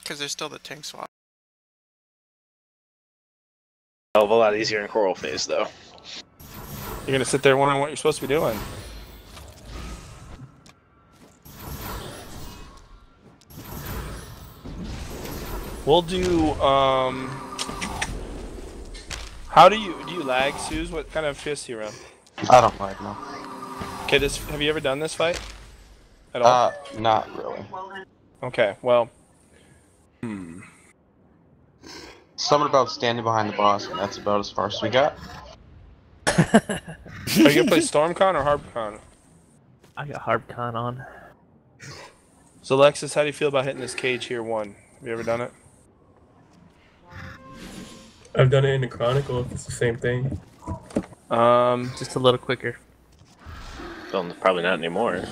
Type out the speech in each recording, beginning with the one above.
Because there's still the tank swap. Hell of a lot easier in Coral Phase, though. You're gonna sit there wondering what you're supposed to be doing. We'll do, how do you lag, Suze? What kind of fist do you run? I don't like no. Okay, have you ever done this fight? At all? Not really. Okay, well. Something about standing behind the boss, and that's about as far as we got. Are you gonna play Stormcon or HarpCon? I got HarpCon on. So Alexis, how do you feel about hitting this cage here 1? Have you ever done it? I've done it in the Chronicle, if it's the same thing. Just a little quicker. Well, probably not anymore.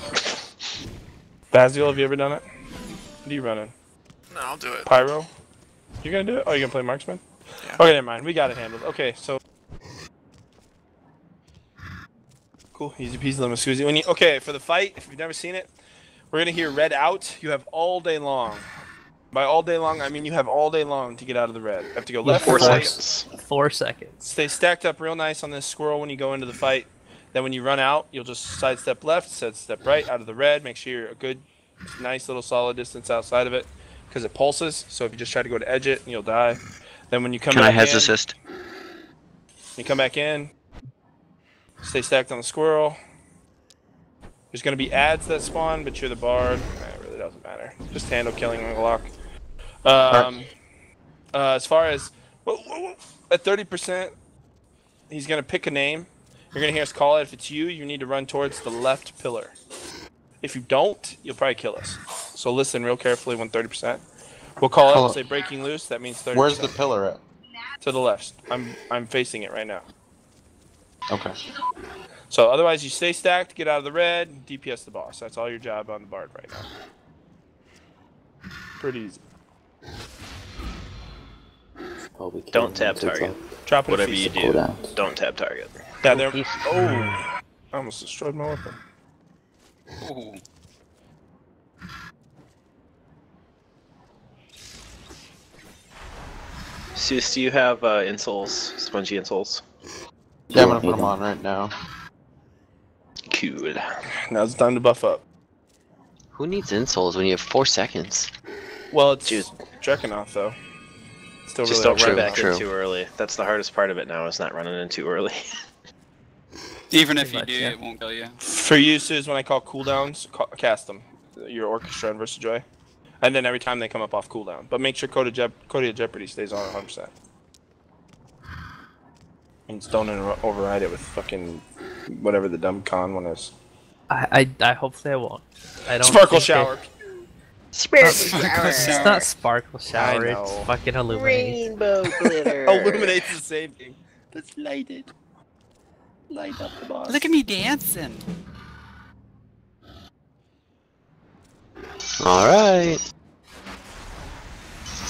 Basil, have you ever done it? What are you running? No, I'll do it. Pyro? You're gonna do it? Oh, you're gonna play Marksman? Yeah. Okay, never mind. We got it handled. Okay, so. Cool. Easy peasy lemon squeezy. Okay, for the fight, if you've never seen it, we're gonna hear red out. You have all day long. By all day long, I mean you have all day long to get out of the red. You have to go left, 4 right. seconds. 4 seconds. Stay stacked up real nice on this squirrel when you go into the fight. Then when you run out, you'll just sidestep left, sidestep right out of the red. Make sure you're a good, nice little solid distance outside of it, because it pulses. So if you just try to go to edge it, you'll die. Then when you come back in, assist? you come back in, stay stacked on the squirrel. There's going to be ads that spawn, but you're the bard. It really doesn't matter. Just handle killing on the lock. As far as at 30%, he's going to pick a name. You're going to hear us call it. If it's you, you need to run towards the left pillar. If you don't, you'll probably kill us. So listen real carefully when 30%. We'll call it, we'll say breaking loose. That means 30%. Where's the pillar at? To the left. I'm facing it right now. Okay. So otherwise, you stay stacked, get out of the red, DPS the boss. That's all your job on the bard right now. Pretty easy. Don't tap target. Drop it. Whatever you do, don't tap target. Yeah, there. Oh, I almost destroyed my weapon. Ooh. Zeus, do you have insoles, spongy insoles? Yeah, I'm gonna put them on right now. Cool. Now it's time to buff up. Who needs insoles when you have 4 seconds? Well, it's Dude. Drekanoff though. Still Just really don't run upset. back in too early. That's the hardest part of it now, is not running in too early. Even if Pretty you much, do, yeah. it won't kill you. For you, Suze, when I call cooldowns, cast them. Your Orchestra and Versajoy. And then every time they come up off cooldown. But make sure Code of Jeopardy stays on 100%. And just don't override it with fucking whatever the dumb con one is. I hopefully I won't. I don't. Sparkle think shower. It's not sparkle shower. I know. It's fucking illuminate. Rainbow glitter. Illuminates the same thing. Let's light it. Light up the boss. Look at me dancing. Alright.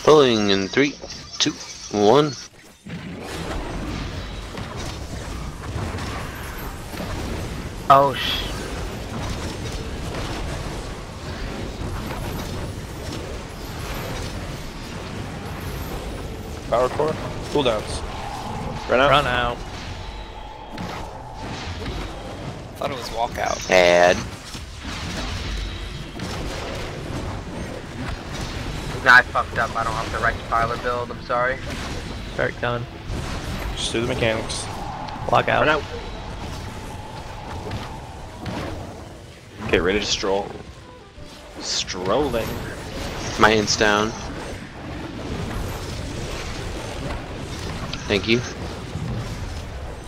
Pulling in 3, 2, 1. Oh sh. Power core. Cooldowns. Run out. Run out. Thought it was walkout. Add. Nah, I fucked up. I don't have the right filer build. I'm sorry. Start gun. Just do the mechanics. Log out. Run out. Get ready to stroll. Strolling. My int's down. Thank you.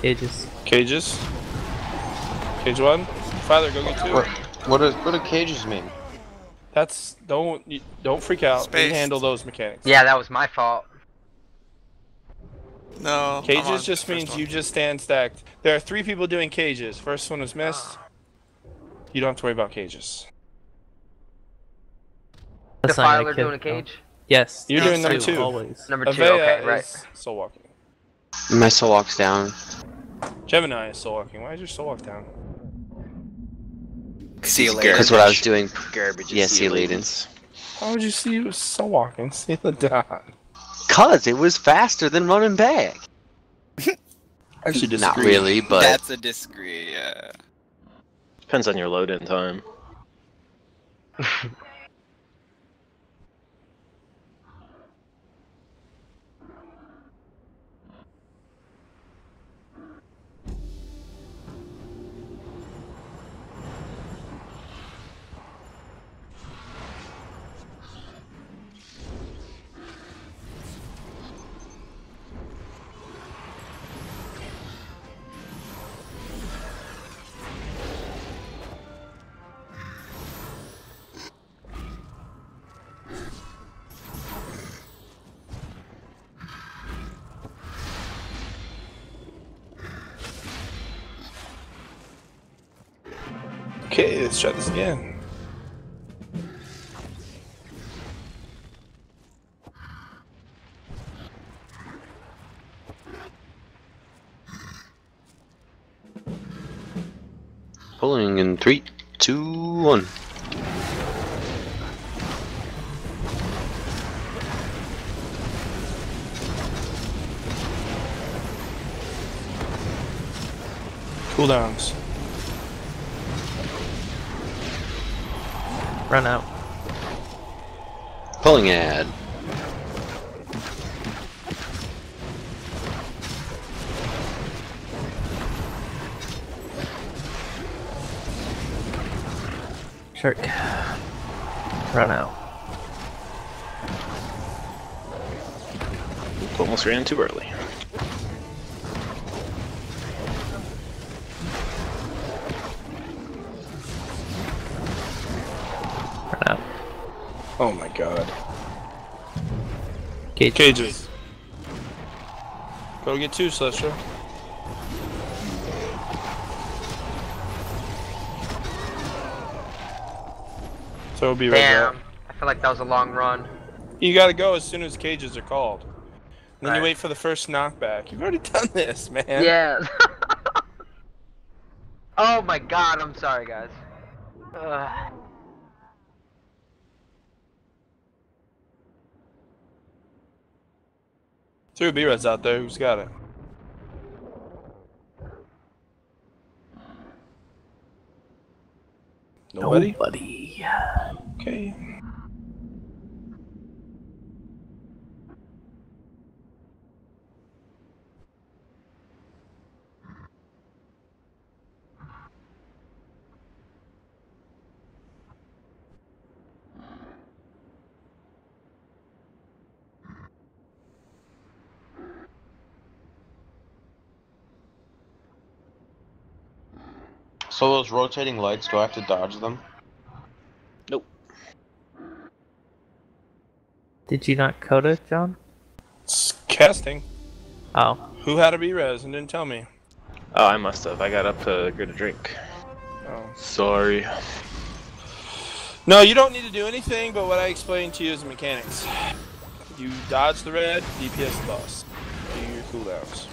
Cages. Cages. Cage 1. Father, go get 2. What do cages mean? That's don't freak out. We Space. handle those mechanics. Yeah, that was my fault. No. I'm Cages on just the first means one. you just stand stacked. There are 3 people doing cages. First one was missed. You don't have to worry about cages. The That's not gonna filer kill- doing a cage? Yes. You're doing number 2. Always. Number 2, Avea okay, right. is soul walking. My soul walks down. Gemini is soul walking. Why is your soul walk down? See you later. Because what I was doing. Garbage. Yeah, see you later. How would you see you so walking? See the dot. Cause it was faster than running back. Actually, disagree. Not really, but That's a disagree, yeah. Depends on your load-in time. Okay, let's try this again. pulling in 3, 2, 1. Cooldowns. Run out. Pulling ad. Shark. Run out. Almost ran too early. Run out. Oh my god. Cage. Cages. Go get 2, Celestial. So it'll be right Damn. there. I feel like that was a long run. You gotta go as soon as cages are called. And then Right. you wait for the first knockback. You've already done this, man. Yeah. Oh my god, I'm sorry, guys. Ugh. Two B-Reds out there. Who's got it? Nobody? Nobody. Okay. So those rotating lights, do I have to dodge them? Nope. Did you not code it, John? It's casting. Oh. Who had a B-Res and didn't tell me? Oh, I must have. I got up to get a drink. Oh. Sorry. No, you don't need to do anything but what I explained to you as the mechanics. You dodge the red, DPS the boss. Do your cooldowns.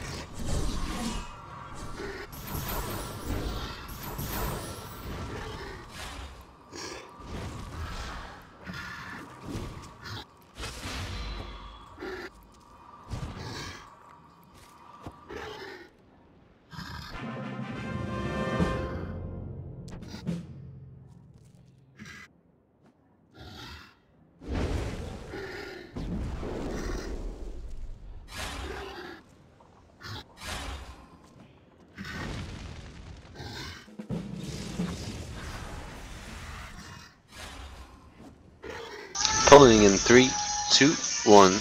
Pulling in 3, 2, 1.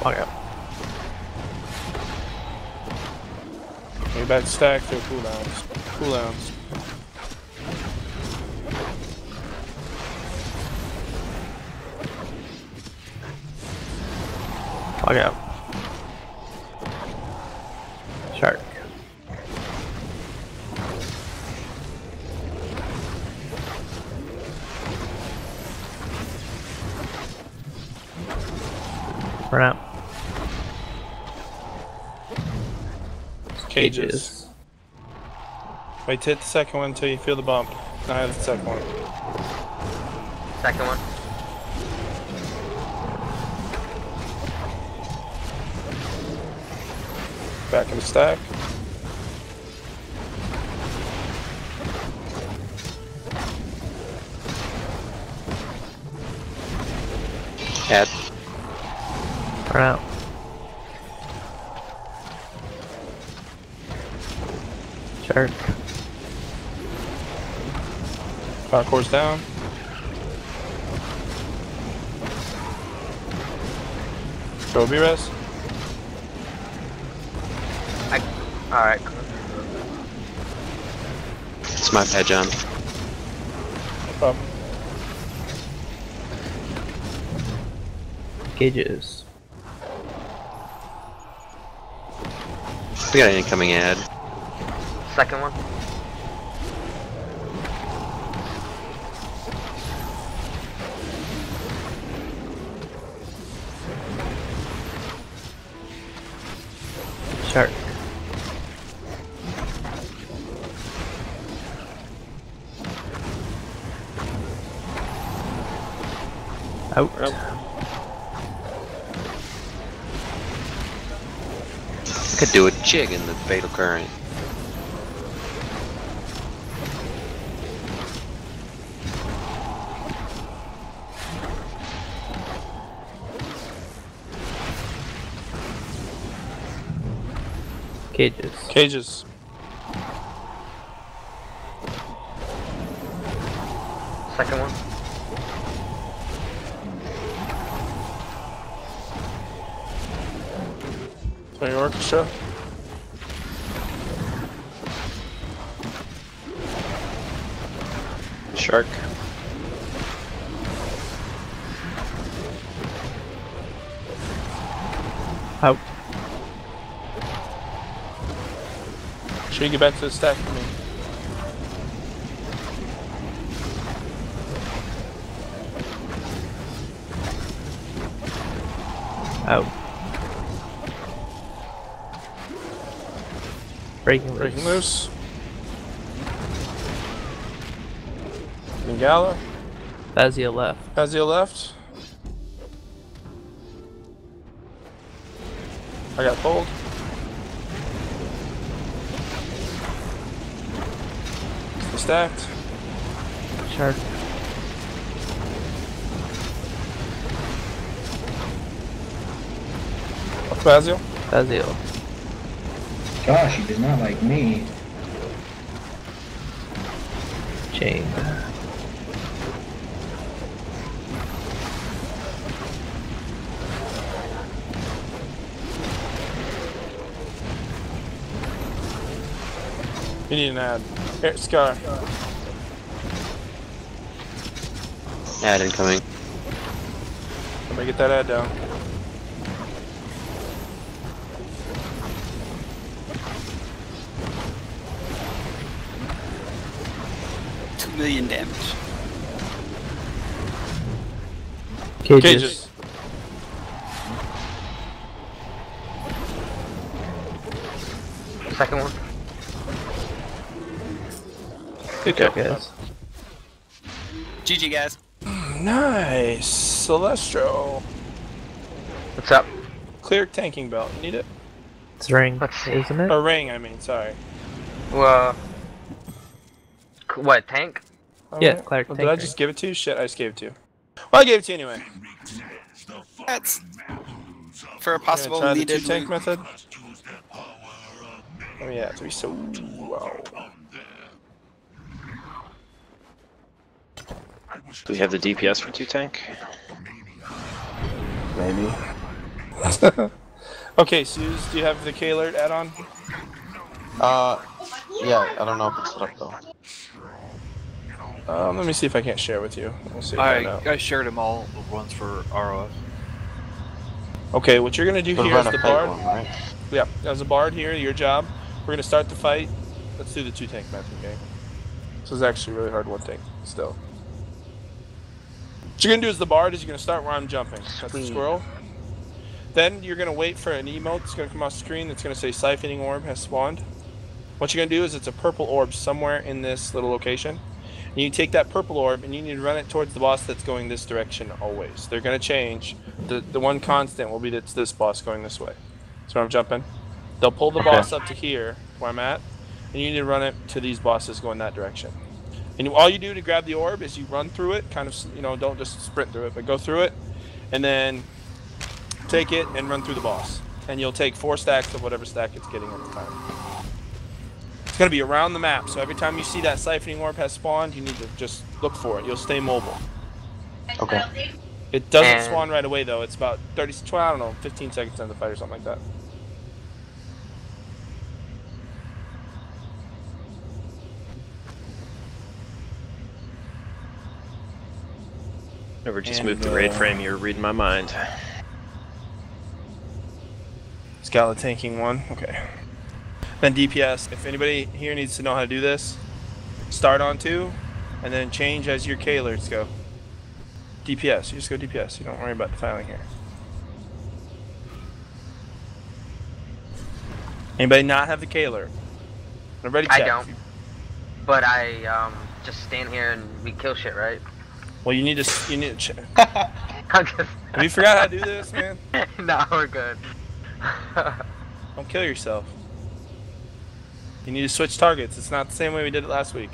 Walk out. Way back to stack to cooldowns. Cooldowns. Walk out. Shark. Run out. Cages. Wait to hit the second one until you feel the bump. Now I have the second one. Second one. Back in the stack. Add. Run out. Shark. Power core's down. Go B-res. Alright. It's my bad, John. No problem. Cages. We got an incoming ad. Second one. Shark. Out. Could do a jig in the fatal current. Cages. Cages. Second one. Play orchestra. Shark. Out. Sure you get back to the stack for me. Out. Breaking loose. Breaking loose. Ningala. Fazio left. Azio left. I got pulled. Still stacked. Shark. Up to Azio. Fazio. Gosh, he does not like me. Chain. You need an ad. Here, Scar. Ad incoming. Let me get that ad down. $2 million damage. Cages. Cages. Second one. Good job, guys. GG, guys. Nice. Celestro. What's up? Clear tanking belt. You need it? It's ring, Let's see. isn't it? Or ring, I mean, sorry. Well, what, tank? Yeah, Alright. Clark, Well, tank did I ring. just give it to you? Shit, I just gave it to you. Well, I gave it to you anyway. That's for a You're gonna possible try the needed two tank loot. method? Oh yeah, to be so wow. Do we have the DPS for 2 tank? Maybe. Okay, Suze, do you have the K-Alert add-on? Yeah, I don't know if it's set up though. Let me see if I can't share with you. We'll see if I know. I shared them all the ones for ROF. Okay, what you're gonna do The here Rhen is of the Fate bard. one, right? Yeah, as a bard here, your job. We're gonna start the fight. Let's do the 2 tank method, okay? This is actually really hard 1 tank still. What you're gonna do as the bard is you're gonna start where I'm jumping. That's the Sweet. squirrel. Then you're gonna wait for an emote that's gonna come off screen that's gonna say Siphoning Orb has spawned. What you're gonna do is it's a purple orb somewhere in this little location. And you take that purple orb and you need to run it towards the boss that's going this direction always. They're gonna change. The one constant will be that it's this boss going this way. So I'm jumping. They'll pull the boss up to here, where I'm at, and you need to run it to these bosses going that direction. And all you do to grab the orb is you run through it, kind of, you know, don't just sprint through it, but go through it, and then take it and run through the boss. And you'll take 4 stacks of whatever stack it's getting at the time. It's going to be around the map, so every time you see that Siphoning Orb has spawned, you need to just look for it. You'll stay mobile. Okay. It doesn't spawn right away, though. It's about 15 seconds into the fight or something like that. Never just moved the raid frame, you're reading my mind. Scala tanking 1, okay. Then DPS, if anybody here needs to know how to do this, start on 2, and then change as your K alerts go. DPS, you just go DPS, you don't worry about defiling here. Anybody not have the K alert? Everybody check. I don't. But I just stand here and we kill shit, right? Well, you need to check. Have you forgot how to do this, man? No, we're good. Don't kill yourself. You need to switch targets. It's not the same way we did it last week.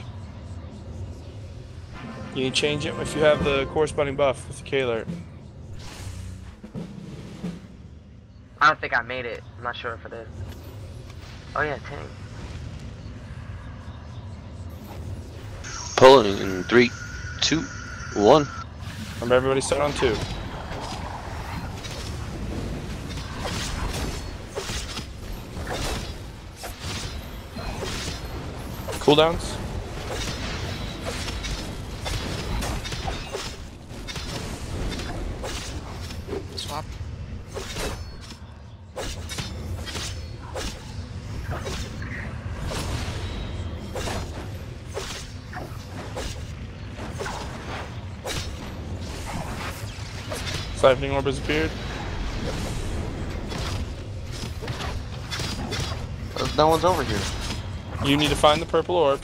You need to change it if you have the corresponding buff with the K alert. I don't think I made it. I'm not sure if I did. Oh yeah, tank. Pulling in 3, 2, 1. Remember, everybody start on 2. Cooldowns. Swap. Siphoning Orb has appeared. No one's over here. You need to find the purple orb.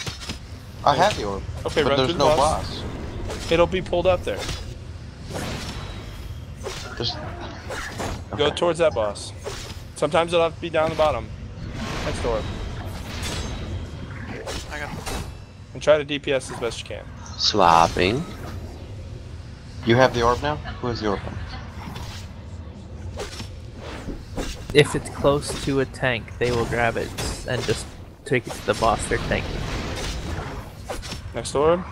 I have the orb. Okay, but run there's through the no boss. boss. It'll be pulled up there. Just Go towards that boss. Sometimes it'll have to be down the bottom. Next orb. I got And try to DPS as best you can. Swapping. You have the orb now? Who has the orb? If it's close to a tank, they will grab it and just take it to the boss they're tanking. Next orb.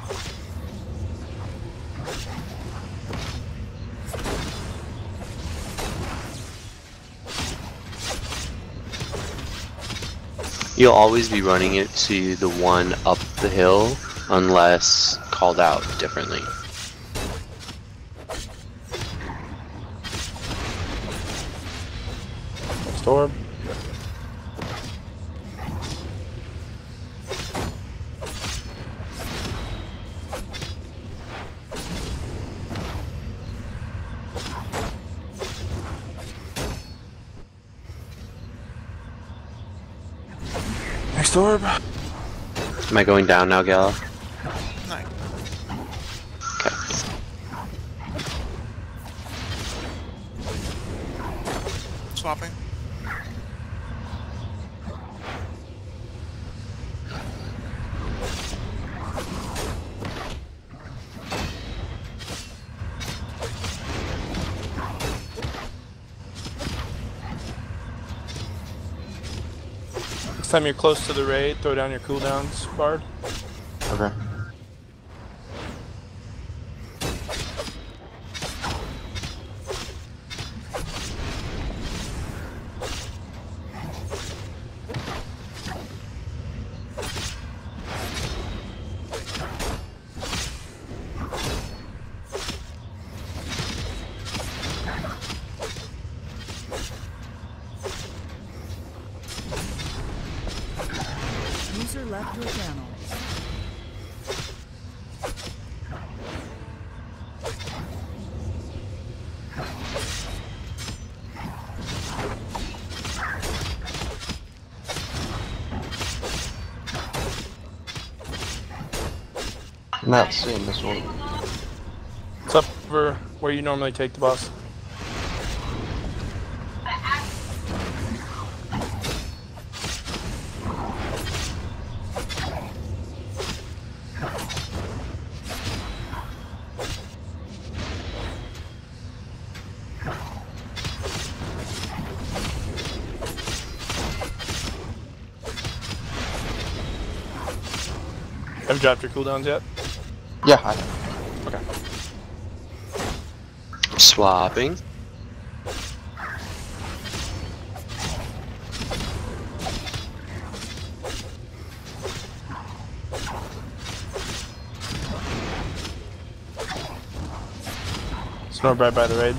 You'll always be running it to the one up the hill unless called out differently. Next orb. Next orb. Am I going down now, Gala? no. Okay. Swapping. Next time you're close to the raid, throw down your cooldowns, Bard. Okay. User left your channel. Not seeing this one. It's up over where you normally take the boss. Have you dropped your cooldowns yet? Yeah, I Okay. Swapping. Snore right by the raid.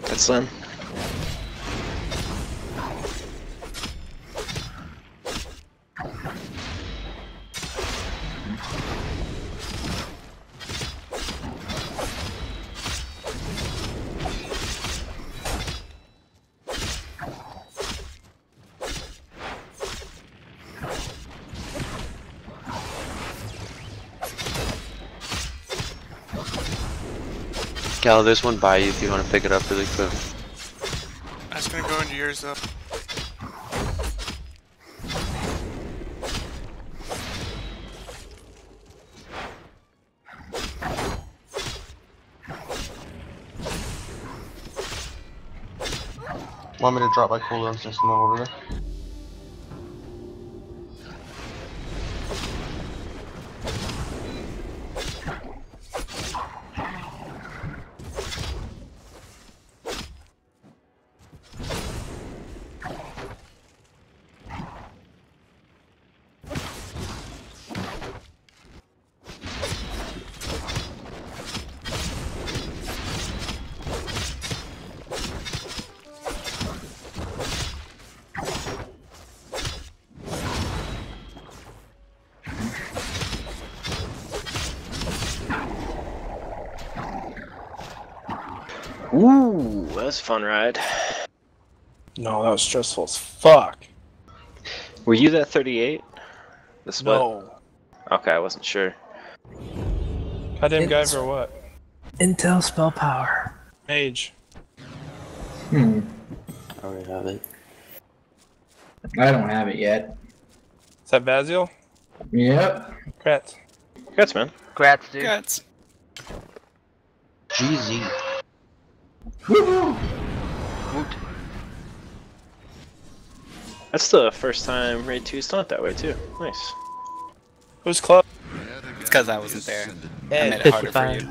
That's done. Cal, there's one by you if you want to pick it up really quick. I was gonna go into yours though. want me to drop my cooldowns since I'm over there. Ooh, that was a fun ride. No, that was stressful as fuck. Were you that 38? The split? No. Okay, I wasn't sure. Goddamn guy for what? Intel spell power. Mage. Hmm. I already have it. I don't have it yet. Is that Vazil? Yep. Crats. Congrats, man. Congrats, dude. Guts. GZ. Woohoo! Woot. That's the first time Raid 2's done it that way, too. Nice. Who's close? It's because I wasn't there. I made it harder for 55. you.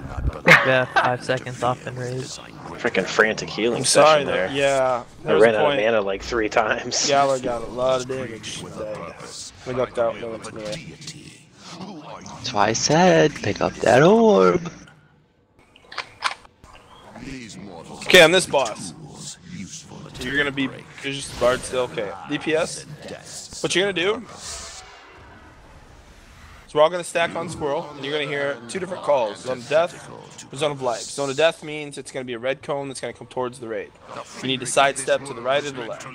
Yeah, 5 seconds off and raise. Freaking frantic healing I'm sorry, session there. yeah. I ran out of mana like 3 times. Gala got a lot of damage. We lucked out. No one's near. That's why I said, pick up that orb. Okay, on this boss, you're gonna be just Bard still. Okay, DPS. What you're gonna do? So we're all gonna stack on Squirrel, and you're gonna hear 2 different calls: Zone of Death, or Zone of Life. Zone of Death means it's gonna be a red cone that's gonna come towards the raid. You need to sidestep to the right or the left.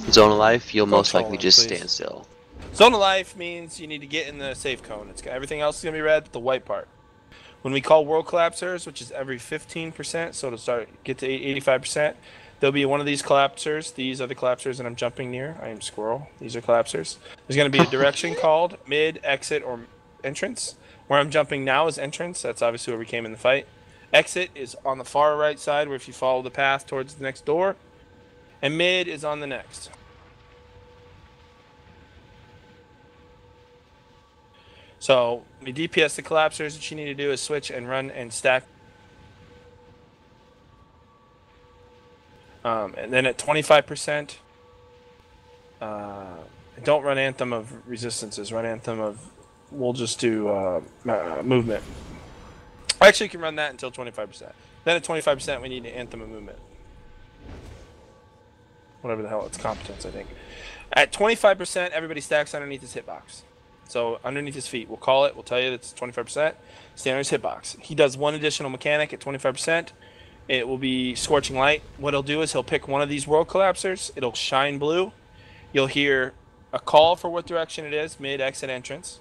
Zone of life, you'll most Control likely it, just please. stand still. Zone of Life means you need to get in the safe cone. Everything else is gonna be red, but the white part. When we call World Collapsers, which is every 15%, so to get to 85%, there'll be one of these collapsers. These are the collapsers that I'm jumping near. I am Squirrel. These are collapsers. There's going to be a direction called mid, exit, or entrance. Where I'm jumping now is entrance. That's obviously where we came in the fight. Exit is on the far right side, where if you follow the path towards the next door. And mid is on the next. So, when you DPS the collapsers, what you need to do is switch and run and stack. And then at 25%, Don't run Anthem of Resistances. Run Anthem of... We'll just do movement. Actually, you can run that until 25%. Then at 25%, we need an Anthem of Movement. Whatever the hell, it's competence, I think. At 25%, everybody stacks underneath his hitbox. So underneath his feet. We'll call it. We'll tell you it's 25%. Stand on his hitbox. He does one additional mechanic at 25%. It will be Scorching Light. What he'll do is he'll pick one of these World Collapsers. It'll shine blue. You'll hear a call for what direction it is, mid, exit, entrance.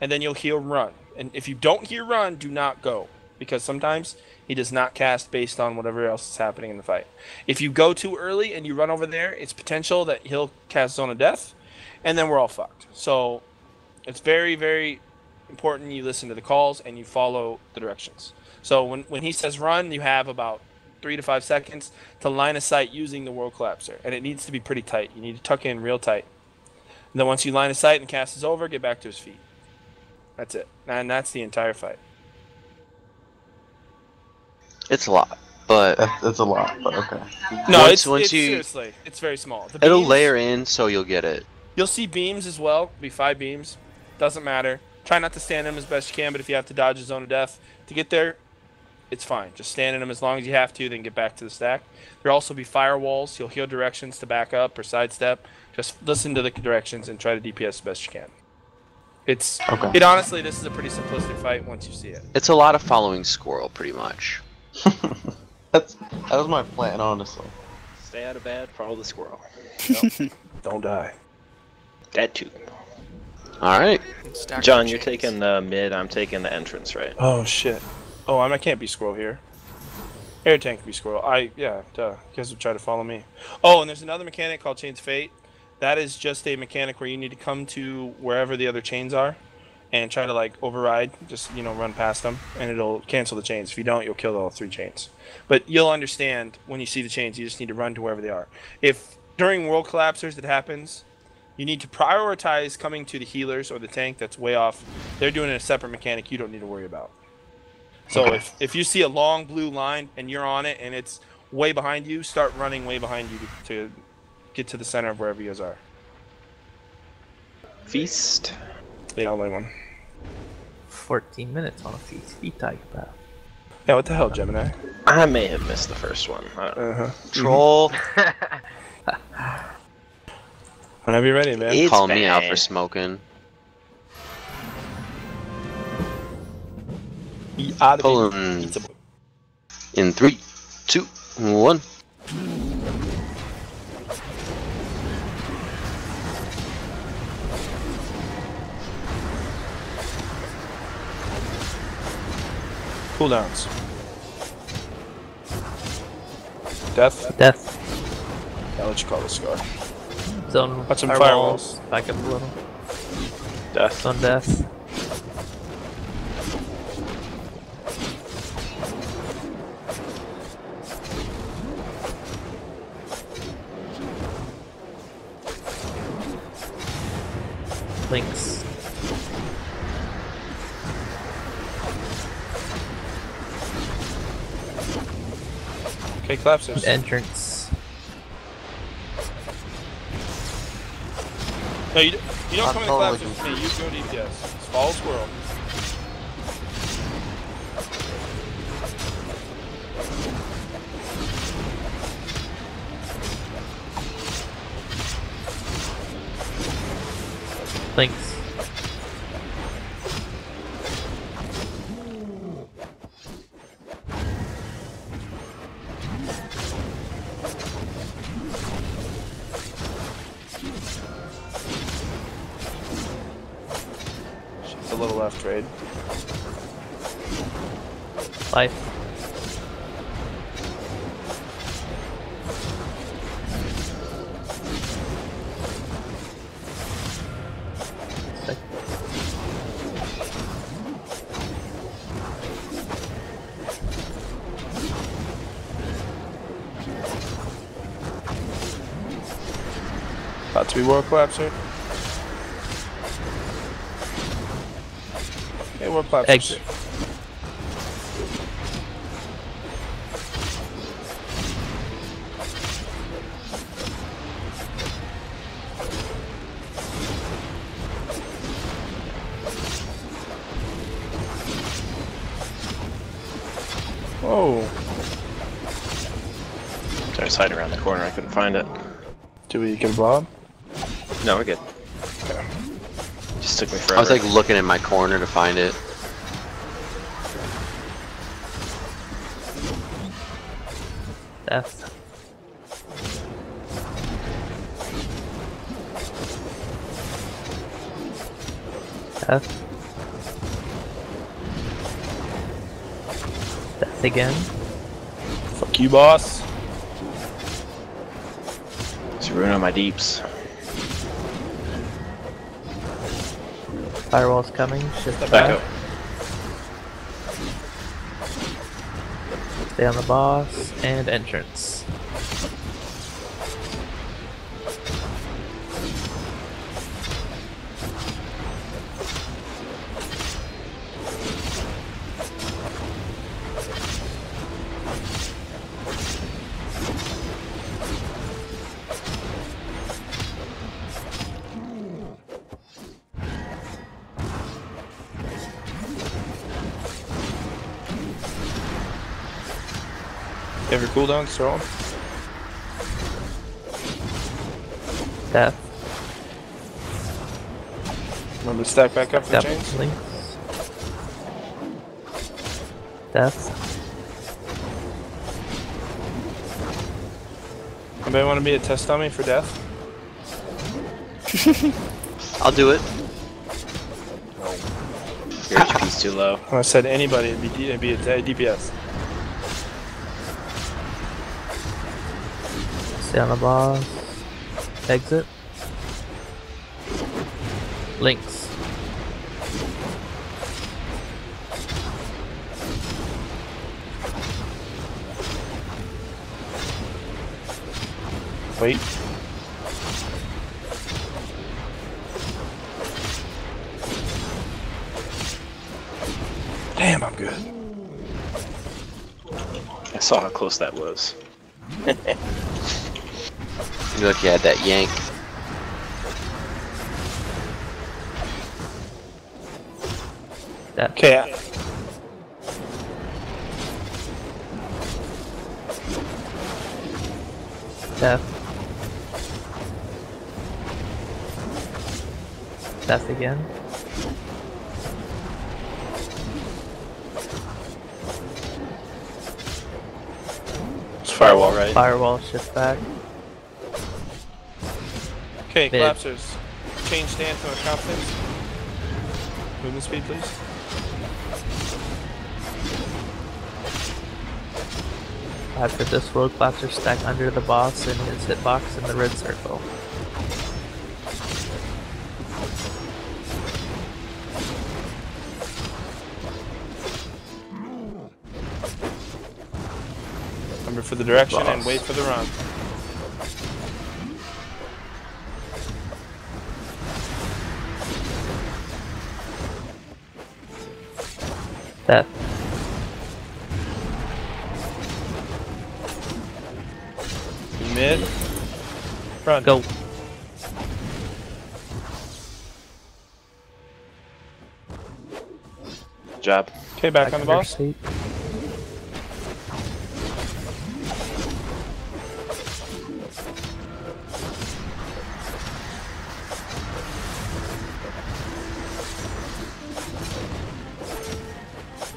And then you'll hear run. And if you don't hear run, do not go. Because sometimes he does not cast based on whatever else is happening in the fight. If you go too early and you run over there, it's potential that he'll cast Zone of Death. And then we're all fucked. So it's very, very important you listen to the calls and you follow the directions. So when he says run, you have about 3 to 5 seconds to line of sight using the World Collapser. And it needs to be pretty tight. You need to tuck in real tight. And then once you line of sight and cast is over, get back to his feet. That's it. And that's the entire fight. It's a lot, but it's a lot. But okay. No, once it's you seriously, it's very small. The it'll beams, layer in, so you'll get it. You'll see beams as well. It'll be 5 beams. Doesn't matter. Try not to stand in them as best you can, but if you have to dodge a Zone of Death to get there, it's fine. Just stand in them as long as you have to, then get back to the stack. There'll also be firewalls. You'll hear directions to back up or sidestep. Just listen to the directions and try to DPS as best you can. It's okay. It honestly, this is a pretty simplistic fight once you see it. It's a lot of following Squirrel, pretty much. That was my plan, honestly. Stay out of bad, follow the squirrel. Yep. Don't die. That too. Alright. John, you're taking the mid, I'm taking the entrance, right? Oh shit. Oh, I can't be squirrel here. Air tank can be squirrel. Yeah, duh. You guys would try to follow me. Oh, and there's another mechanic called Chains of Fate. That is just a mechanic where you need to come to wherever the other chains are and try to like override, just run past them, and it'll cancel the chains. If you don't, you'll kill all 3 chains. But you'll understand when you see the chains, you just need to run to wherever they are. If during World Collapsers it happens, you need to prioritize coming to the healers or the tank that's way off. They're doing a separate mechanic you don't need to worry about. So okay. if you see a long blue line and you're on it and it's way behind you, start running way behind you to get to the center of wherever you guys are. Feast. The only one. 14 minutes on a feast. Psychopath. Yeah, what the hell, Gemini? I may have missed the first one. Troll. Whenever you're ready, man. Call me out for smoking. Pulling in 3, 2, 1. Cooldowns. Death? Death. Yeah, I'll let you call the scar. Zone. Watch some firewalls. Back up a little. Death. Zone death. Links. Okay, collapses. Entrance. No, you don't come in totally collapses with me. You go DPS. It's follow squirrel. Links. She's a little left trade. Life. About to be World Collapser. Okay, World Collapser. Exit. Whoa. I was hiding around the corner. I couldn't find it. Do we get a blob? No, we're good. Okay. Just took me forever. I was like looking in my corner to find it. Death. Death. Death again. Fuck you, boss. It's ruining my deeps. Firewall's coming. Shift Back back. up. Stay on the boss and entrance. You have your cooldowns, throw them. Death. Remember to stack back up for Double chains. links. Death. Anybody want to be a test dummy for death? I'll do it. Your HP's too low. When I said anybody, it'd be a DPS. Stay on the boss. Exit. Links. Wait. Damn, I'm good. I saw how close that was. You look, you had that yank. Death. Okay. Death. Death again. It's firewall, right? Firewall, shift back. Okay, Mid. collapsers. Change stance on confidence. Movement speed, please. After this, world collapser stack under the boss in his hitbox in the red circle. Remember for the direction and Boss. wait for the run. Death. Mid. Run. Go. Good job. Okay, back on the boss. Seat.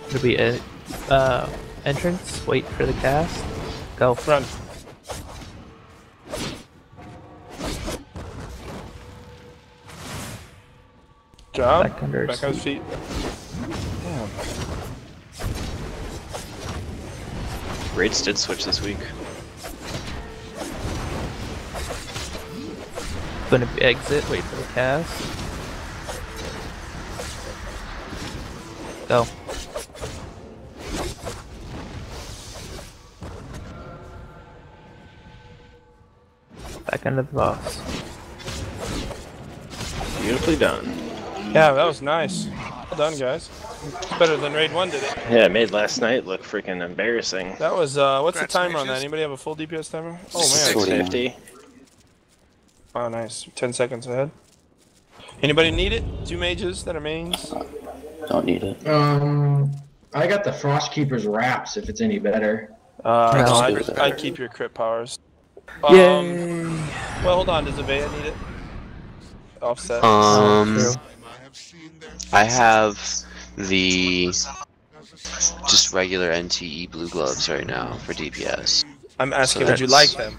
It'll be a entrance. Wait for the cast. Go. Run. Job. Back under Back on his feet. Damn. Raids did switch this week. Gonna be exit. Wait for the cast. Go. Back under the boss. Beautifully done. Yeah, that was nice. Well done, guys. It's better than Raid 1 did it. Yeah, it made last night look freaking embarrassing. That was, what's the Congrats, timer on that? Mages. Anybody have a full DPS timer? Oh, man. 650. Oh, nice. 10 seconds ahead. Anybody need it? 2 mages that are mains? Don't need it. I got the Frostkeeper's wraps if it's any better. I keep your crit powers. Yay! Well, hold on. Does Avea need it? Offset. I have the just regular NTE blue gloves right now for DPS. I'm asking, would you like them?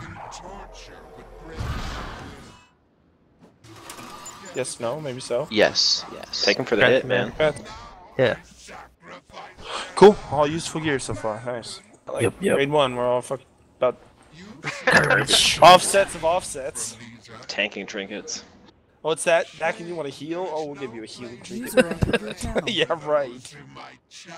Yes, no, maybe so. Yes. Take them for the hit, man. Yeah. Cool. All useful gear so far. Nice. Like grade 1, we're all fucking about offsets of offsets. Tanking trinkets. What's that? Back and you want to heal? Oh, we'll give you a healing trinket. Yeah, right.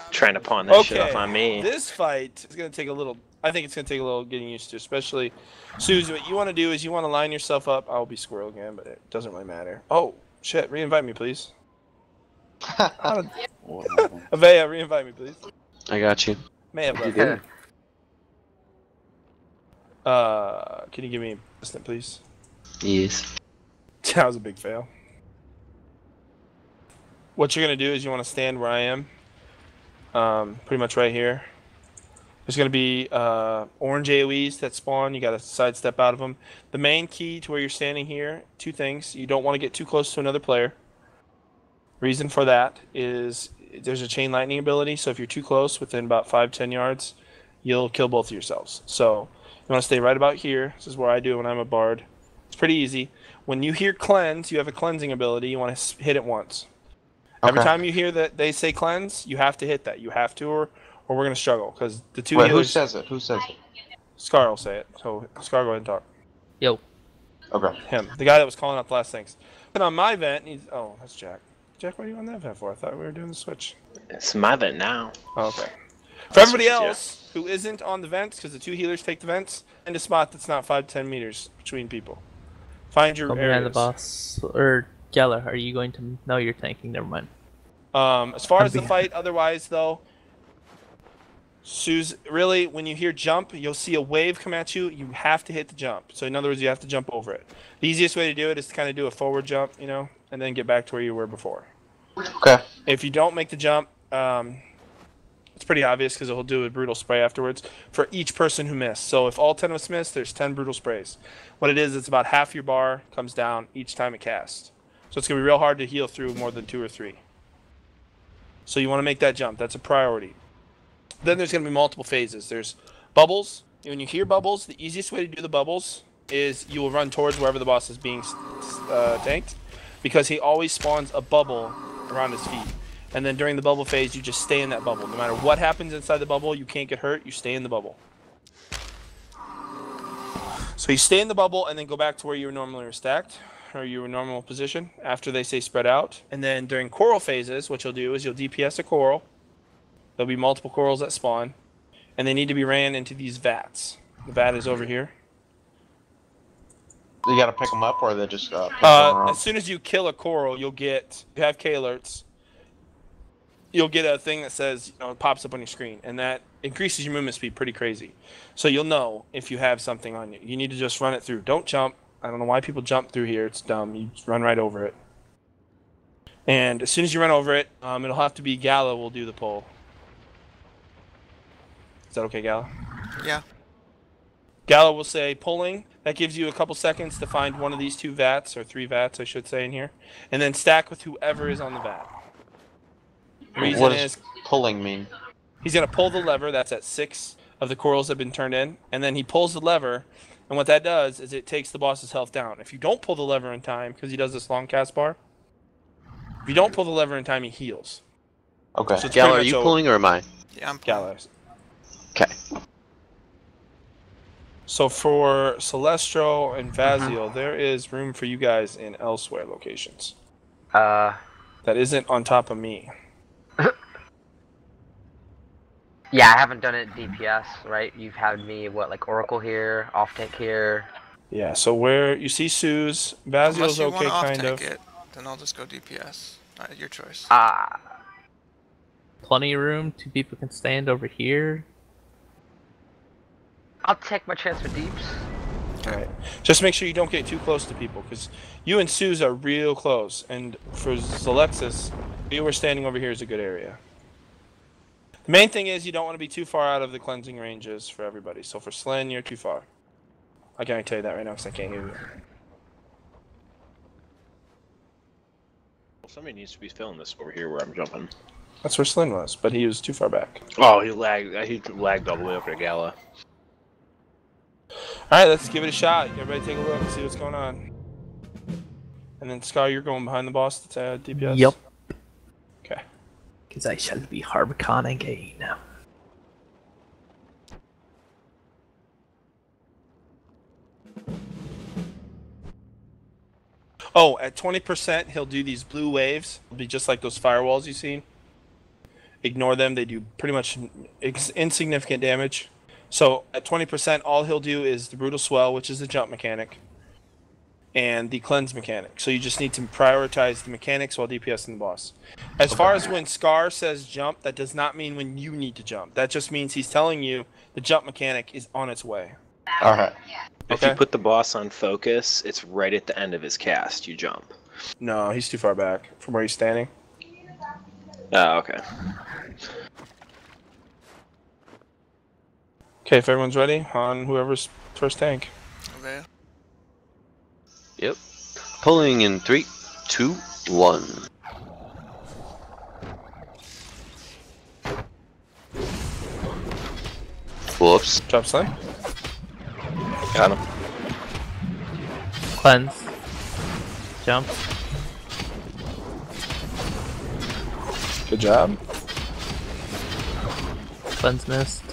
Trying to pawn that shit off on me. This fight is going to take a little... I think it's going to take a little getting used to, especially... Suze, what you want to do is you want to line yourself up. I'll be squirrel again, but it doesn't really matter. Oh, shit. Re-invite me, please. Avea, re-invite me, please. I got you. May have left. Can you give me assistant, please? Yes. That was a big fail. What you're going to do is you want to stand where I am. Pretty much right here. There's going to be orange AoEs that spawn. You got to sidestep out of them. The main key to where you're standing here, 2 things. You don't want to get too close to another player. Reason for that is there's a chain lightning ability. So if you're too close, within about 5-10 yards, you'll kill both of yourselves. So you want to stay right about here. This is where I do when I'm a bard. It's pretty easy. When you hear cleanse, you have a cleansing ability. You want to hit it once. Okay. Every time you hear that they say cleanse, you have to hit that. You have to, or we're going to struggle. Because the 2 healers... Who says it? Who says it? Scar will say it. So, Scar, go ahead and talk. Yo. Okay. Him. The guy that was calling out the last things. But on my vent, he's... Oh, that's Jack. Jack, what are you on that vent for? I thought we were doing the switch. It's my vent now. Oh, okay. For everybody else who isn't on the vents, because the 2 healers take the vents, find a spot that's not 5-10 meters between people. Find your areas. Behind the boss. Or Geller, are you going to... No, you're tanking. Never mind. As far as the fight, otherwise, though, Suze, really, when you hear jump, you'll see a wave come at you. You have to hit the jump. So, in other words, you have to jump over it. The easiest way to do it is to kind of do a forward jump, you know, and then get back to where you were before. Okay. If you don't make the jump, it's pretty obvious because it'll do a brutal spray afterwards for each person who missed. So if all 10 of us miss, there's 10 brutal sprays. What it is, it's about half your bar comes down each time it casts. So it's going to be real hard to heal through more than 2 or 3. So you want to make that jump. That's a priority. Then there's going to be multiple phases. There's bubbles. When you hear bubbles, the easiest way to do the bubbles is you will run towards wherever the boss is being tanked, because he always spawns a bubble around his feet. And then during the bubble phase, you just stay in that bubble. No matter what happens inside the bubble, you can't get hurt. You stay in the bubble. So you stay in the bubble and then go back to where you normally were stacked, or your normal position after they say spread out. And then during coral phases, what you'll do is you'll DPS a coral. There'll be multiple corals that spawn, and they need to be ran into these vats. The vat is over here. You gotta pick them up, or they just as soon as you kill a coral, you have K alerts. You'll get a thing that says, it pops up on your screen, and that increases your movement speed pretty crazy. So you'll know if you have something on you. You need to just run it through. Don't jump. I don't know why people jump through here. It's dumb. You just run right over it. And as soon as you run over it, it'll have to be Gala will do the pull. Is that okay, Gala? Yeah. Gala will say pulling. That gives you a couple seconds to find one of these 2 vats, or 3 vats, I should say, in here. And then stack with whoever is on the vat. Reason what does pulling mean? He's going to pull the lever. That's at 6 of the corals that have been turned in. And then he pulls the lever. And what that does is it takes the boss's health down. If you don't pull the lever in time, because he does this long cast bar, if you don't pull the lever in time, he heals. Okay. So Gala, are you pulling or am I? Yeah, I'm pulling. Gala. Okay. So for Celestro and Vaziel, there is room for you guys in elsewhere locations. That isn't on top of me. Yeah, I haven't done it DPS, right? You've had me, like Oracle here, off-tank here. Yeah, so where you see Suze, Vaziel's okay, kind of. It, then I'll just go DPS. Your choice. Plenty of room. 2 people can stand over here. I'll take my chance for deeps. Alright. Just make sure you don't get too close to people, because you and Suze are real close. And for Zalexis, you were standing over here is a good area. The main thing is you don't want to be too far out of the cleansing ranges for everybody. So for Slyn, you're too far. I can't tell you that right now because I can't hear you. Somebody needs to be filling this over here where I'm jumping. That's where Slyn was, but he was too far back. Oh, he lagged all the way over to Gala. Alright, let's give it a shot. Everybody take a look and see what's going on. And then Scar, you're going behind the boss that's DPS? Yup. Okay. Because I shall be Harbicon again. Oh, at 20%, he'll do these blue waves. It'll be just like those firewalls you've seen. Ignore them. They do pretty much insignificant damage. So at 20%, all he'll do is the Brutal Swell, which is the jump mechanic, and the cleanse mechanic. So you just need to prioritize the mechanics while DPSing the boss. As far as when Scar says jump, that does not mean when you need to jump. That just means he's telling you the jump mechanic is on its way. Alright. If you put the boss on focus, it's right at the end of his cast. You jump. No, he's too far back from where he's standing. Oh, okay. Okay, if everyone's ready, on whoever's first tank. Okay. Yep. Pulling in 3, 2, 1. Whoops. Drop Slay. Got him. Cleanse. Jump. Good job. Cleanse missed.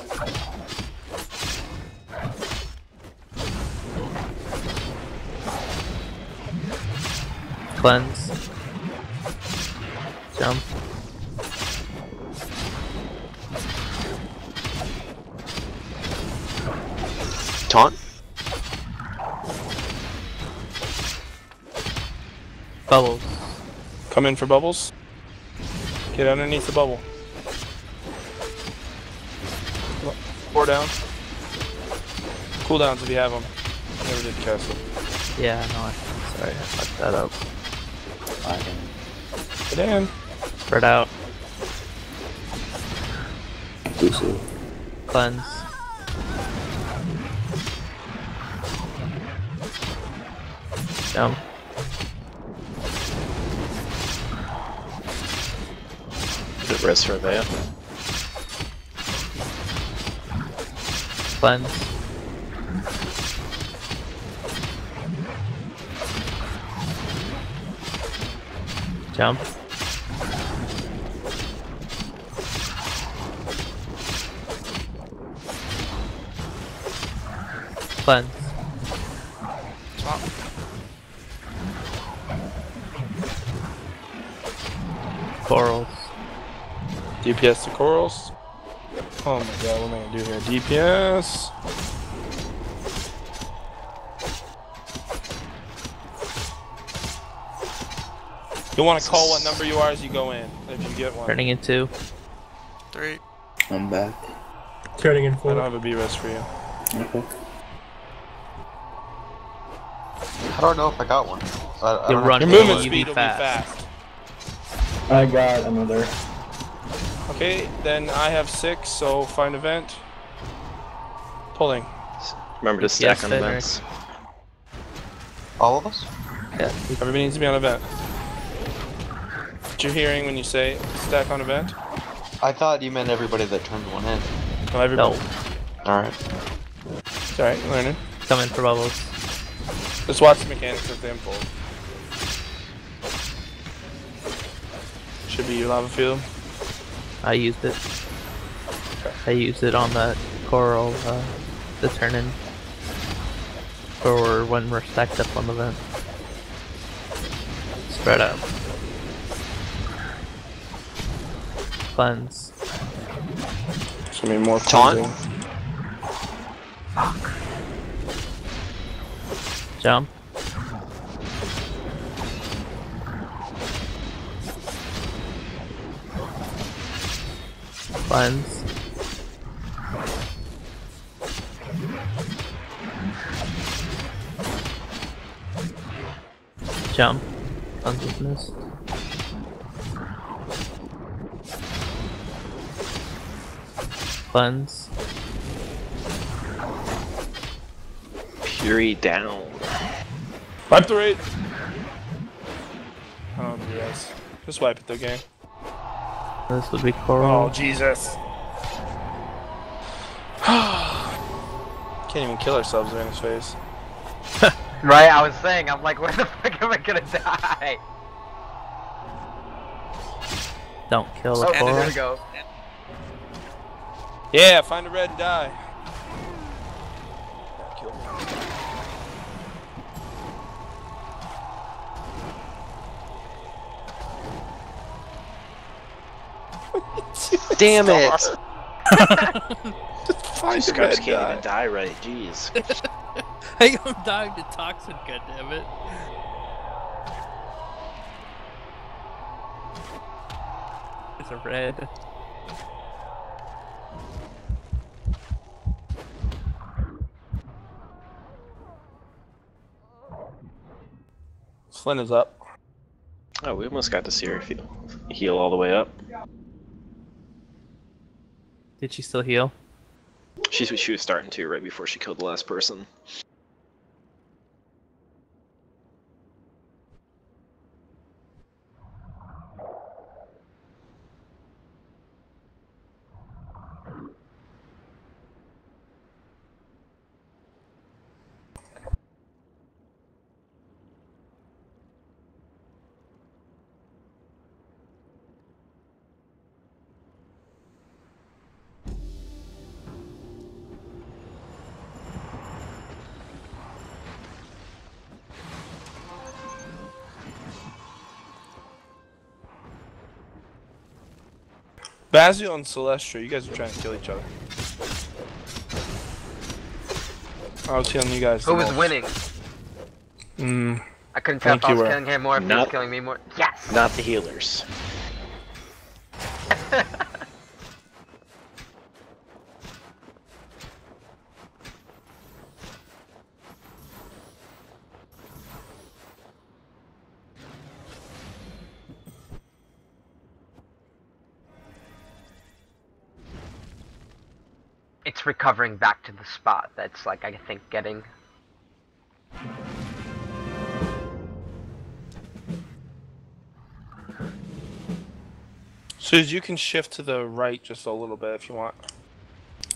Cleanse. Jump. Taunt. Bubbles. Come in for bubbles. Get underneath the bubble. 4 down. Cooldowns if you have them. Never did cast them. Yeah, no, sorry, I fucked that up. Get in. Spread out. Cleanse. Jump. Good rest for Vea. Cleanse. Jump. Cleanse. Swap. Corals. DPS to corals. Oh my god, what am I gonna do here? DPS. You'll want to call what number you are as you go in, if you get one. Turning into 3. I'm back. Turning in I 4. don't have a B-rest for you. Okay. How do I know if I got one? I you don't run. Your into movement it, you speed be will be fast. I got another. Okay, then I have 6, so find event. Pulling. Remember to stack Yes, on Fenrir. events. All of us? Yeah. Everybody needs to be on event. What you're hearing when you say stack on event? I thought you meant everybody that turned one in. No, everybody. No. Alright. It's alright, learning. Come in for bubbles. Just watch the mechanics as they unfold. Should be your lava field. I used it. I used it on that coral, the turn in. For when we're stacked up on the vent. Spread out. Cleanse. It's gonna be more Taunt. cleansing. Jump. Cleanse. Jump. Cleanse was missed. Cleanse. Fury down. Wipe the raid. Oh, yes. Just wipe it, though, gang. This would be Coral. Oh, Jesus. Can't even kill ourselves in his face. Right, I was saying, I'm like, where the fuck am I gonna die? Don't kill the Oh, Coral. there we go. Yeah, find a red and die. Kill me. Damn it! Find a Scrubs red can't die. even die right, jeez. I'm dying to toxin, goddammit. There's a red. Flynn is up. Oh, we almost got to see her heal all the way up. Did she still heal? She was starting to right before she killed the last person. Basil and Celestia, you guys are trying to kill each other. I was healing you guys. Who was winning? I couldn't tell if I was killing him more, if he was killing me more. Yes! Not the healers. It's recovering back to the spot that's, like, I think getting... Suze, you can shift to the right just a little bit if you want.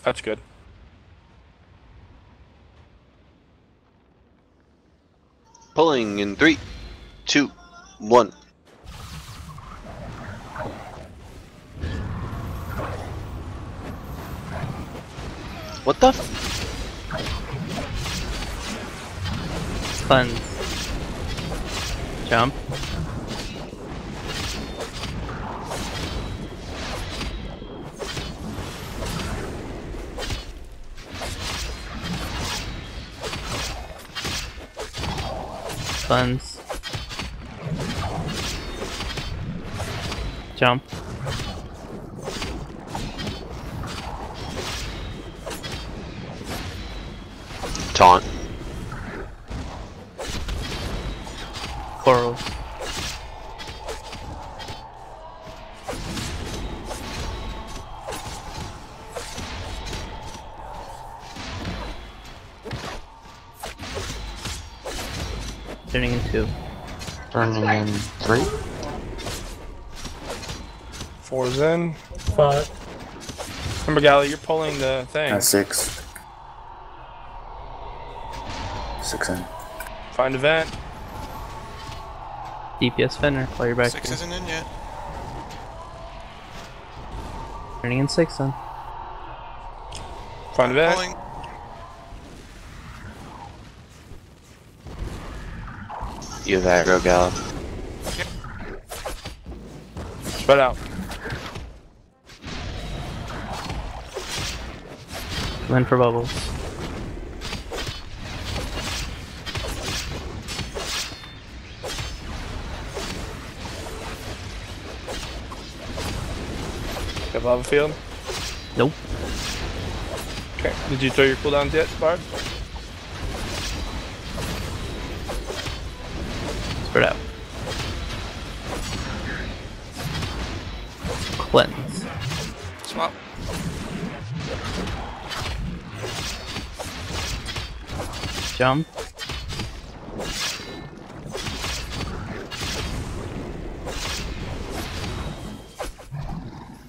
That's good. Pulling in 3, 2, 1. What the? Cleanse. Jump. Cleanse. Jump. Taunt. Corals. Turning in 2. Turning in 3. 4's in. 5. Remember, Gally, you're pulling the thing. 6. 6 in. Find a vent. DPS Fenner, while you're back 6 here. isn't in yet. Turning in 6 then. Find a vent. Pulling. You have aggro, Gal. Spread out. Come in for bubbles. Got lava field? Nope. Okay. Did you throw your cooldowns yet, Barb? Spread out. Cleanse. Swap. Jump.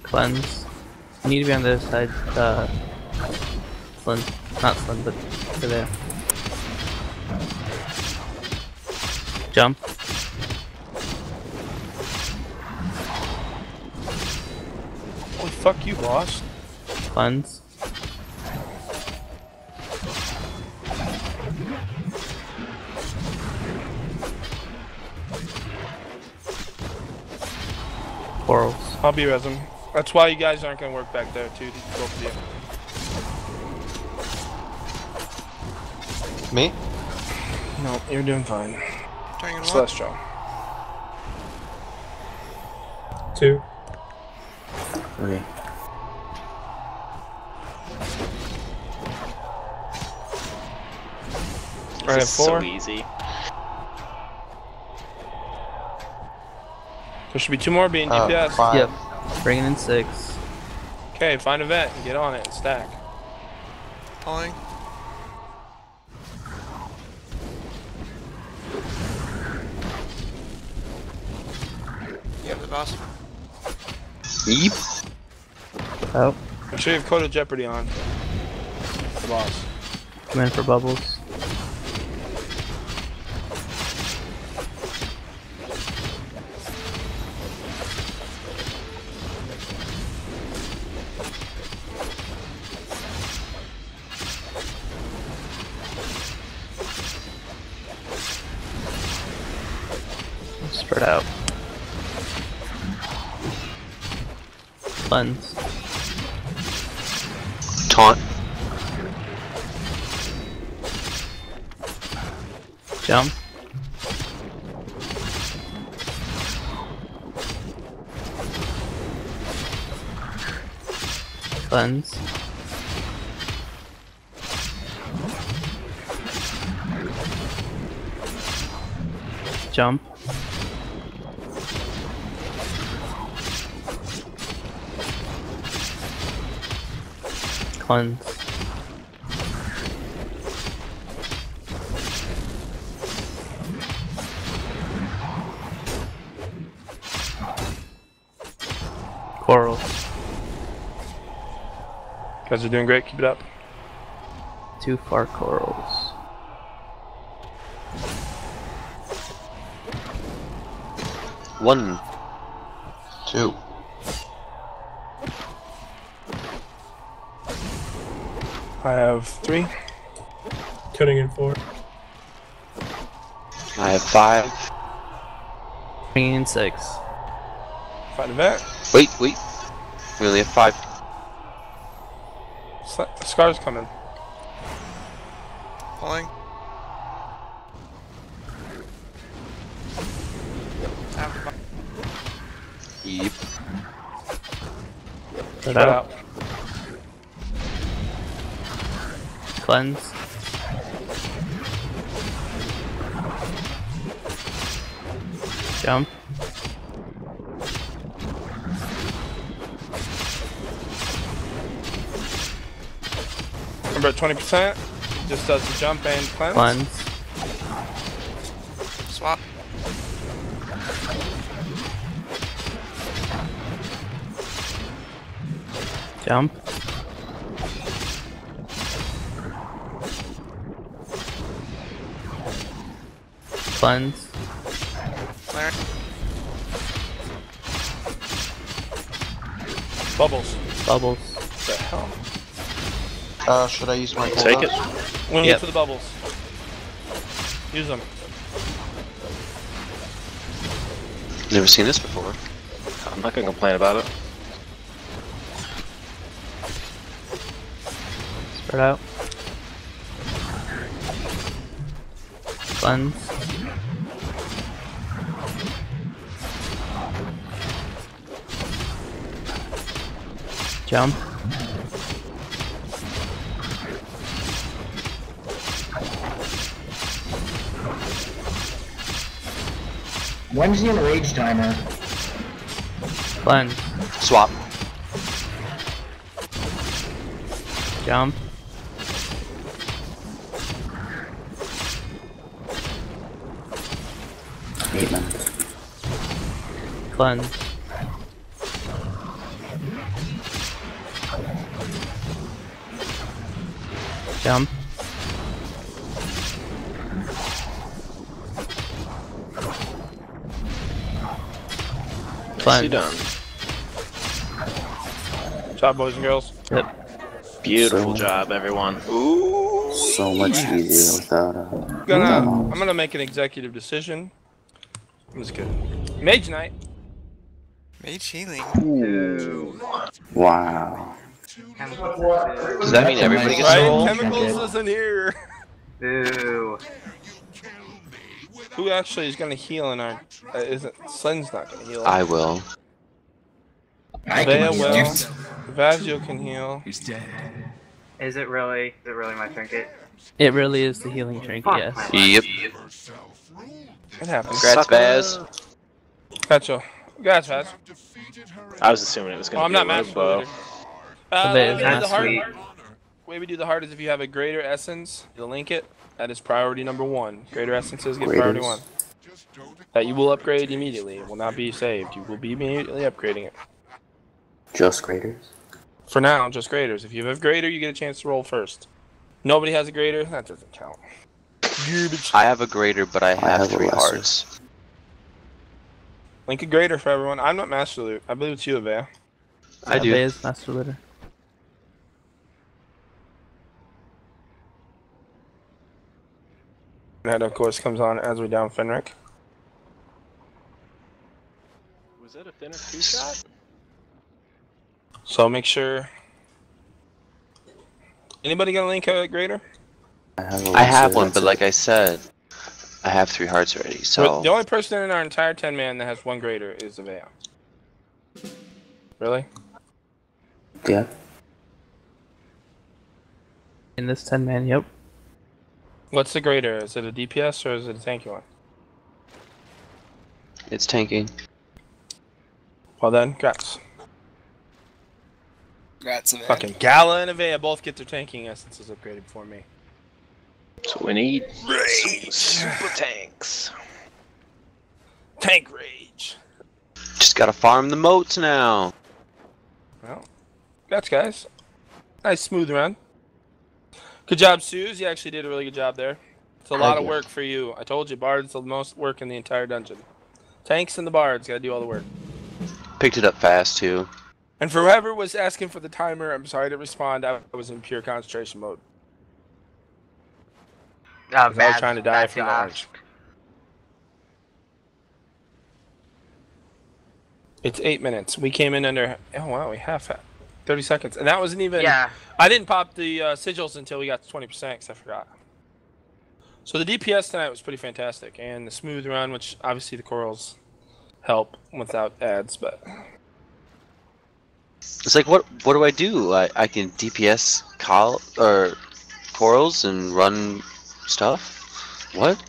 Cleanse. You need to be on the other side. Slim. Not Slim, but over there. Jump. Holy fuck you, boss. Cleanse. Corals. I'll be resin. That's why you guys aren't gonna work back there too, both of you. Me? No, you're doing fine. Turning in one. Celestial. 2. 3. Right at This is so 4. easy. There should be 2 more being DPS. 5. Yep. Bringing in 6. Okay, find a vet and get on it and stack. Pulling. Yep, the boss. Yeep. Oh. Make sure you have Code of Jeopardy on. The boss. Come in for bubbles. Spread out. Cleanse. Taunt. Jump. Cleanse. Jump. Cleanse. Corals. You guys are doing great, keep it up. 2 far corals. One. 2. I have 3. Cutting in 4. I have 5. Bringing in 6. Find a vet. Wait. We only have 5. Scar's coming. Pulling. After boss. Yeep. Spread Spread out. out. Cleanse. Jump. Remember at 20%, just does the jump and cleanse. Cleanse. Swap. Jump. Cleanse. Clear. Bubbles. Bubbles. What the hell? Should I use my Take it. cooldown? We'll Yep. get to the bubbles. Use them. Never seen this before. I'm not gonna complain about it. Spread out. Cleanse. Jump. When's the enrage timer? Cleanse. Swap. Jump. Plunge. Jump. Nicely done. Good job, boys and girls. Yep. Beautiful job, everyone. Ooh. So much easier without I'm gonna make an executive decision. I'm just kidding. Mage Knight. Mage healing. Wow. Does that mean everybody gets to roll? Chemicals isn't here. Boo. Who actually is gonna heal in our? Isn't Slen's not gonna heal? I will. I Vea can heal. will. Vazio can heal. Is it really my trinket? It really is the healing trinket, yes. Yep. It happens. Congrats, Vaz. Gotcha. Congrats, Vaz. I was assuming it was going I'm to not be a master bow. leader. The The way Vaz we do the master heart. leader. The way we do the heart is if you have a greater essence, you link it. That is priority number 1. Greater essences get priority 1. That you will upgrade immediately. It will not be saved. You will be immediately upgrading it. Just graders? For now, just graders. If you have greater, you get a chance to roll first. Nobody has a greater, that doesn't count. I have a greater, but I have a 3 lesser. hearts. Link a greater for everyone. I'm not master leader. I believe it's you, Avea. I do. Is master leader. That, of course, comes on as we down Fenric. Was that a thinner 2-shot? So make sure. Anybody gonna link a greater? I have one, but like I said, I have 3 hearts already, so... The only person in our entire 10-man that has 1 greater is Avea. Really? Yeah. In this 10-man, yep. What's the greater? Is it a DPS or is it a tanky one? It's tanking. Well then, congrats. Congrats, man. Fucking Gala and Avea both get their tanking essences upgraded before me. So we need super tanks. Tank rage. Just gotta farm the moats now. Well, congrats, guys. Nice smooth run. Good job, Suze. You actually did a really good job there. It's a lot of work for you. I told you, Bard's the most work in the entire dungeon. Tanks and the Bards gotta do all the work. Picked it up fast, too. And for whoever was asking for the timer, I'm sorry to respond. I was in pure concentration mode. I was trying to die from the orange. It's 8 minutes. We came in under. Oh wow, we half 30 seconds, and that wasn't even. Yeah. I didn't pop the sigils until we got to 20% because I forgot. So the DPS tonight was pretty fantastic, and the smooth run, which obviously the corals help without ads, but. It's like, what do I do? I can DPS corals and run stuff? What?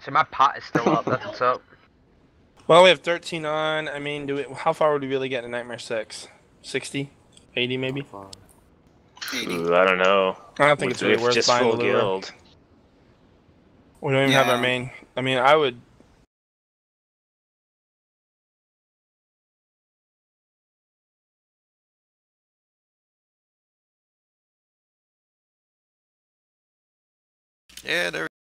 So my pot is still up. That's what's up. Well, we have 13 on. I mean, how far would we really get in Nightmare 6? 60? 80 maybe? Ooh, I don't know. I don't think it's really worth just buying full the lure. guild. We don't even have our main. I mean, I would. Yeah, there